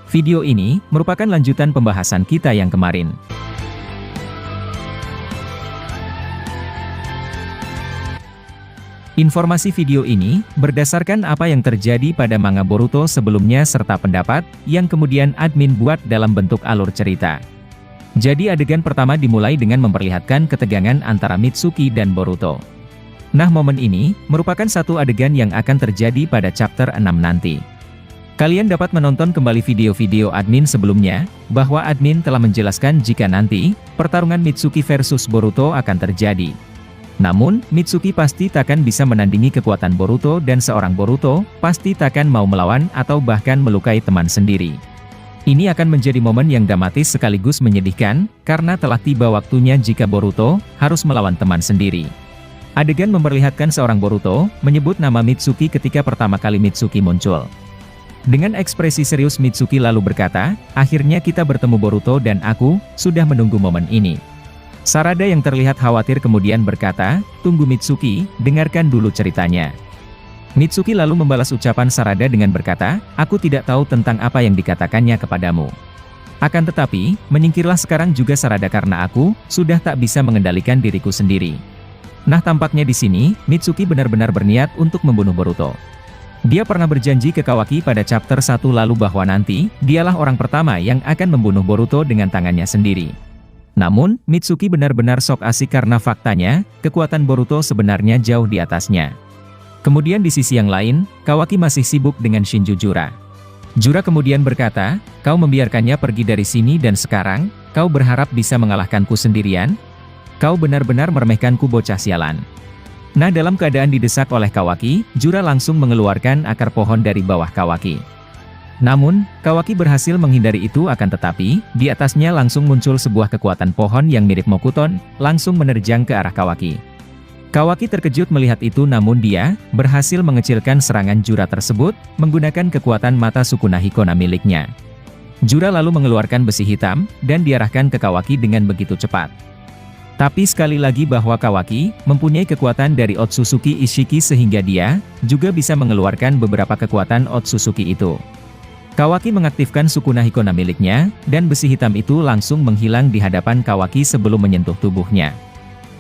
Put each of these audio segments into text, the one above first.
Video ini merupakan lanjutan pembahasan kita yang kemarin. Informasi video ini berdasarkan apa yang terjadi pada manga Boruto sebelumnya serta pendapat yang kemudian admin buat dalam bentuk alur cerita. Jadi adegan pertama dimulai dengan memperlihatkan ketegangan antara Mitsuki dan Boruto. Nah, momen ini merupakan satu adegan yang akan terjadi pada chapter 6 nanti. Kalian dapat menonton kembali video-video admin sebelumnya, bahwa admin telah menjelaskan jika nanti pertarungan Mitsuki versus Boruto akan terjadi. Namun, Mitsuki pasti takkan bisa menandingi kekuatan Boruto dan seorang Boruto pasti takkan mau melawan atau bahkan melukai teman sendiri. Ini akan menjadi momen yang dramatis sekaligus menyedihkan, karena telah tiba waktunya jika Boruto harus melawan teman sendiri. Adegan memperlihatkan seorang Boruto menyebut nama Mitsuki ketika pertama kali Mitsuki muncul. Dengan ekspresi serius Mitsuki lalu berkata, "Akhirnya kita bertemu Boruto dan aku sudah menunggu momen ini." Sarada yang terlihat khawatir kemudian berkata, "Tunggu Mitsuki, dengarkan dulu ceritanya." Mitsuki lalu membalas ucapan Sarada dengan berkata, "Aku tidak tahu tentang apa yang dikatakannya kepadamu. Akan tetapi, menyingkirlah sekarang juga Sarada karena aku sudah tak bisa mengendalikan diriku sendiri." Nah, tampaknya di sini, Mitsuki benar-benar berniat untuk membunuh Boruto. Dia pernah berjanji ke Kawaki pada chapter 1 lalu bahwa nanti, dialah orang pertama yang akan membunuh Boruto dengan tangannya sendiri. Namun, Mitsuki benar-benar sok asik karena faktanya, kekuatan Boruto sebenarnya jauh di atasnya. Kemudian di sisi yang lain, Kawaki masih sibuk dengan Shinju Jura. Jura kemudian berkata, "Kau membiarkannya pergi dari sini dan sekarang, kau berharap bisa mengalahkanku sendirian? Kau benar-benar meremehkanku bocah sialan." Nah, dalam keadaan didesak oleh Kawaki, Jura langsung mengeluarkan akar pohon dari bawah Kawaki. Namun, Kawaki berhasil menghindari itu akan tetapi, di atasnya langsung muncul sebuah kekuatan pohon yang mirip Mokuton, langsung menerjang ke arah Kawaki. Kawaki terkejut melihat itu namun dia berhasil mengecilkan serangan Jura tersebut, menggunakan kekuatan mata Sukuna Hikona miliknya. Jura lalu mengeluarkan besi hitam, dan diarahkan ke Kawaki dengan begitu cepat. Tapi sekali lagi bahwa Kawaki mempunyai kekuatan dari Otsutsuki Ishiki sehingga dia juga bisa mengeluarkan beberapa kekuatan Otsutsuki itu. Kawaki mengaktifkan Sukuna Hikona miliknya, dan besi hitam itu langsung menghilang di hadapan Kawaki sebelum menyentuh tubuhnya.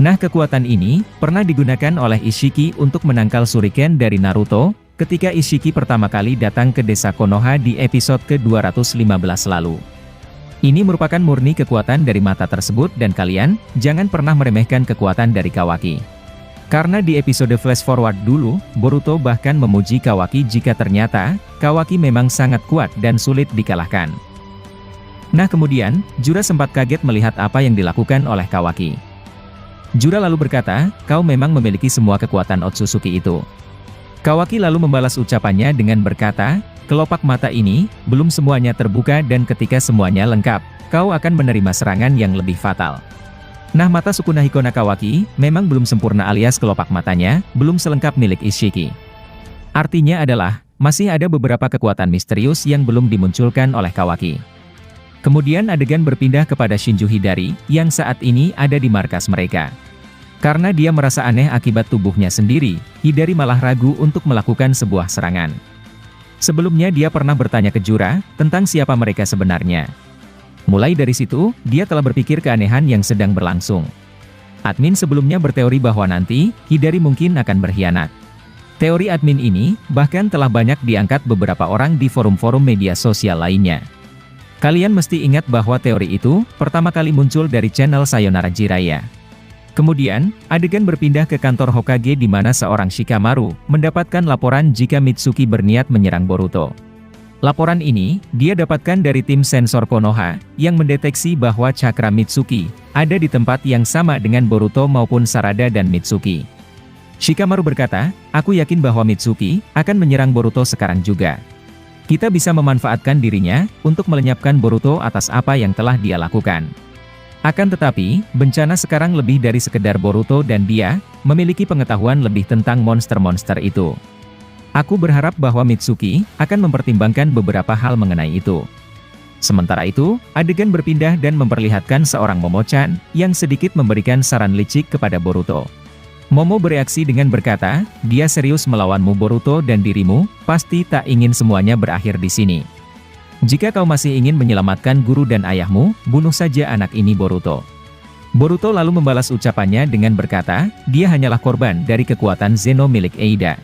Nah, kekuatan ini pernah digunakan oleh Ishiki untuk menangkal Shuriken dari Naruto, ketika Ishiki pertama kali datang ke desa Konoha di episode ke-215 lalu. Ini merupakan murni kekuatan dari mata tersebut dan kalian jangan pernah meremehkan kekuatan dari Kawaki. Karena di episode flash forward dulu, Boruto bahkan memuji Kawaki jika ternyata, Kawaki memang sangat kuat dan sulit dikalahkan. Nah, kemudian, Jura sempat kaget melihat apa yang dilakukan oleh Kawaki. Jura lalu berkata, "Kau memang memiliki semua kekuatan Otsutsuki itu." Kawaki lalu membalas ucapannya dengan berkata, "Kelopak mata ini, belum semuanya terbuka dan ketika semuanya lengkap, kau akan menerima serangan yang lebih fatal." Nah, mata Sukuna Hikona Kawaki memang belum sempurna alias kelopak matanya belum selengkap milik Ishiki. Artinya adalah, masih ada beberapa kekuatan misterius yang belum dimunculkan oleh Kawaki. Kemudian adegan berpindah kepada Shinju Hidari, yang saat ini ada di markas mereka. Karena dia merasa aneh akibat tubuhnya sendiri, Hidari malah ragu untuk melakukan sebuah serangan. Sebelumnya dia pernah bertanya ke Jura, tentang siapa mereka sebenarnya. Mulai dari situ, dia telah berpikir keanehan yang sedang berlangsung. Admin sebelumnya berteori bahwa nanti, Hidari mungkin akan berkhianat. Teori admin ini, bahkan telah banyak diangkat beberapa orang di forum-forum media sosial lainnya. Kalian mesti ingat bahwa teori itu, pertama kali muncul dari channel Sayonara Jiraiya. Kemudian, adegan berpindah ke kantor Hokage di mana seorang Shikamaru mendapatkan laporan jika Mitsuki berniat menyerang Boruto. Laporan ini, dia dapatkan dari tim sensor Konoha, yang mendeteksi bahwa cakra Mitsuki ada di tempat yang sama dengan Boruto maupun Sarada dan Mitsuki. Shikamaru berkata, "Aku yakin bahwa Mitsuki akan menyerang Boruto sekarang juga. Kita bisa memanfaatkan dirinya untuk melenyapkan Boruto atas apa yang telah dia lakukan." Akan tetapi, bencana sekarang lebih dari sekedar Boruto dan dia memiliki pengetahuan lebih tentang monster-monster itu. Aku berharap bahwa Mitsuki akan mempertimbangkan beberapa hal mengenai itu. Sementara itu, adegan berpindah dan memperlihatkan seorang Momo-chan yang sedikit memberikan saran licik kepada Boruto. Momo bereaksi dengan berkata, "Dia serius melawanmu Boruto dan dirimu, pasti tak ingin semuanya berakhir di sini." Jika kau masih ingin menyelamatkan guru dan ayahmu, bunuh saja anak ini Boruto. Boruto lalu membalas ucapannya dengan berkata, dia hanyalah korban dari kekuatan Zeno milik Eida.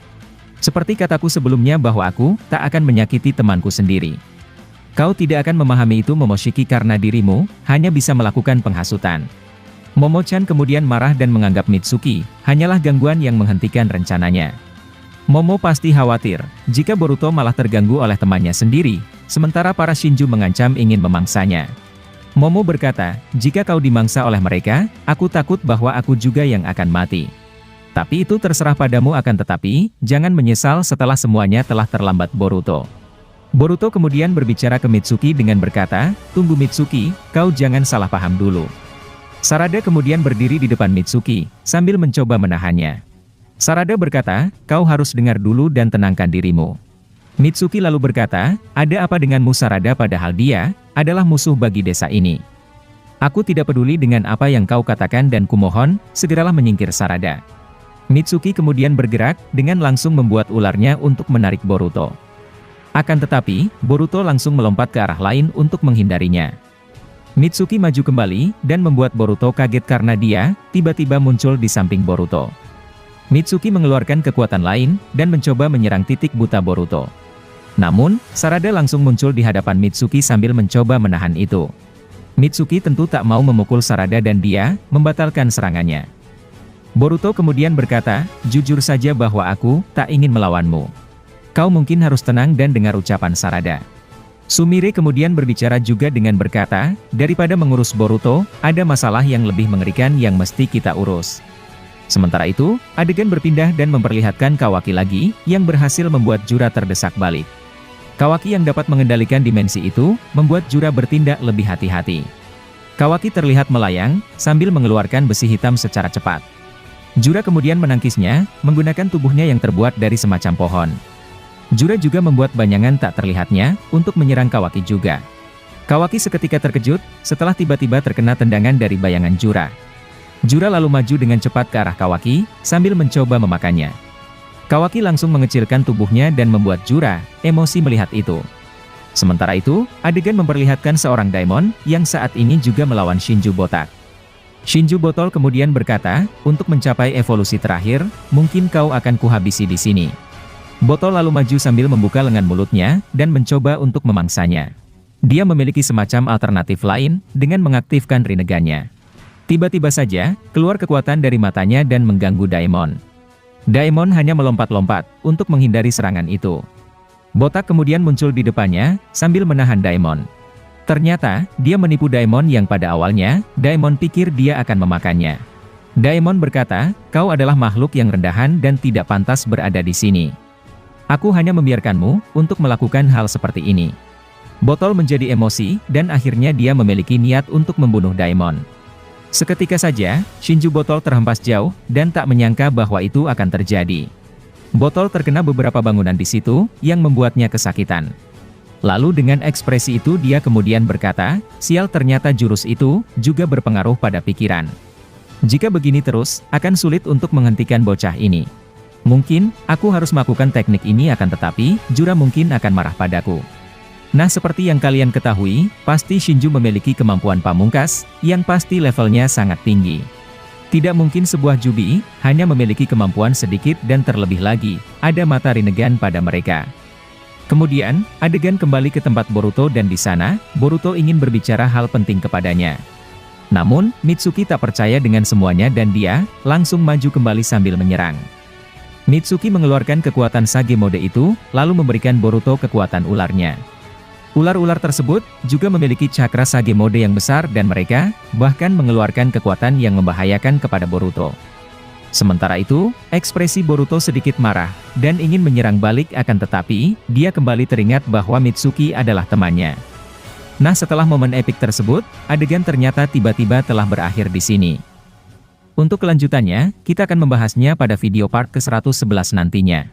Seperti kataku sebelumnya bahwa aku tak akan menyakiti temanku sendiri. Kau tidak akan memahami itu Momoshiki karena dirimu hanya bisa melakukan penghasutan. Momo-chan kemudian marah dan menganggap Mitsuki hanyalah gangguan yang menghentikan rencananya. Momo pasti khawatir jika Boruto malah terganggu oleh temannya sendiri, sementara para Shinju mengancam ingin memangsanya. Momo berkata, jika kau dimangsa oleh mereka, aku takut bahwa aku juga yang akan mati. Tapi itu terserah padamu akan tetapi, jangan menyesal setelah semuanya telah terlambat Boruto. Boruto kemudian berbicara ke Mitsuki dengan berkata, tunggu Mitsuki, kau jangan salah paham dulu. Sarada kemudian berdiri di depan Mitsuki, sambil mencoba menahannya. Sarada berkata, kau harus dengar dulu dan tenangkan dirimu. Mitsuki lalu berkata, ada apa denganmu Sarada padahal dia adalah musuh bagi desa ini. Aku tidak peduli dengan apa yang kau katakan dan kumohon, segeralah menyingkir Sarada. Mitsuki kemudian bergerak, dengan langsung membuat ularnya untuk menarik Boruto. Akan tetapi, Boruto langsung melompat ke arah lain untuk menghindarinya. Mitsuki maju kembali, dan membuat Boruto kaget karena dia tiba-tiba muncul di samping Boruto. Mitsuki mengeluarkan kekuatan lain, dan mencoba menyerang titik buta Boruto. Namun, Sarada langsung muncul di hadapan Mitsuki sambil mencoba menahan itu. Mitsuki tentu tak mau memukul Sarada dan dia membatalkan serangannya. Boruto kemudian berkata, jujur saja bahwa aku tak ingin melawanmu. Kau mungkin harus tenang dan dengar ucapan Sarada. Sumire kemudian berbicara juga dengan berkata, daripada mengurus Boruto, ada masalah yang lebih mengerikan yang mesti kita urus. Sementara itu, adegan berpindah dan memperlihatkan Kawaki lagi, yang berhasil membuat Jura terdesak balik. Kawaki yang dapat mengendalikan dimensi itu, membuat Jura bertindak lebih hati-hati. Kawaki terlihat melayang, sambil mengeluarkan besi hitam secara cepat. Jura kemudian menangkisnya, menggunakan tubuhnya yang terbuat dari semacam pohon. Jura juga membuat banyangan tak terlihatnya, untuk menyerang Kawaki juga. Kawaki seketika terkejut, setelah tiba-tiba terkena tendangan dari bayangan Jura. Jura lalu maju dengan cepat ke arah Kawaki, sambil mencoba memakannya. Kawaki langsung mengecilkan tubuhnya dan membuat Jura emosi melihat itu. Sementara itu, adegan memperlihatkan seorang Daimon, yang saat ini juga melawan Shinju botak. Shinju botol kemudian berkata, untuk mencapai evolusi terakhir, mungkin kau akan kuhabisi di sini. Botol lalu maju sambil membuka lengan mulutnya, dan mencoba untuk memangsanya. Dia memiliki semacam alternatif lain, dengan mengaktifkan Rinnegan-nya. Tiba-tiba saja, keluar kekuatan dari matanya dan mengganggu Daimon. Daimon hanya melompat-lompat, untuk menghindari serangan itu. Botak kemudian muncul di depannya, sambil menahan Daimon. Ternyata, dia menipu Daimon yang pada awalnya, Daimon pikir dia akan memakannya. Daimon berkata, kau adalah makhluk yang rendahan dan tidak pantas berada di sini. Aku hanya membiarkanmu untuk melakukan hal seperti ini. Botol menjadi emosi, dan akhirnya dia memiliki niat untuk membunuh Daimon. Seketika saja, Shinju Botol terhempas jauh, dan tak menyangka bahwa itu akan terjadi. Botol terkena beberapa bangunan di situ, yang membuatnya kesakitan. Lalu dengan ekspresi itu dia kemudian berkata, sial ternyata jurus itu juga berpengaruh pada pikiran. Jika begini terus, akan sulit untuk menghentikan bocah ini. Mungkin, aku harus melakukan teknik ini akan tetapi, Jura mungkin akan marah padaku. Nah seperti yang kalian ketahui, pasti Shinju memiliki kemampuan pamungkas, yang pasti levelnya sangat tinggi. Tidak mungkin sebuah Jubi, hanya memiliki kemampuan sedikit dan terlebih lagi, ada mata Rinnegan pada mereka. Kemudian, adegan kembali ke tempat Boruto dan di sana, Boruto ingin berbicara hal penting kepadanya. Namun, Mitsuki tak percaya dengan semuanya dan dia, langsung maju kembali sambil menyerang. Mitsuki mengeluarkan kekuatan Sage mode itu, lalu memberikan Boruto kekuatan ularnya. Ular-ular tersebut, juga memiliki cakra Sage mode yang besar dan mereka, bahkan mengeluarkan kekuatan yang membahayakan kepada Boruto. Sementara itu, ekspresi Boruto sedikit marah, dan ingin menyerang balik akan tetapi, dia kembali teringat bahwa Mitsuki adalah temannya. Nah setelah momen epik tersebut, adegan ternyata tiba-tiba telah berakhir di sini. Untuk kelanjutannya, kita akan membahasnya pada video part ke-111 nantinya.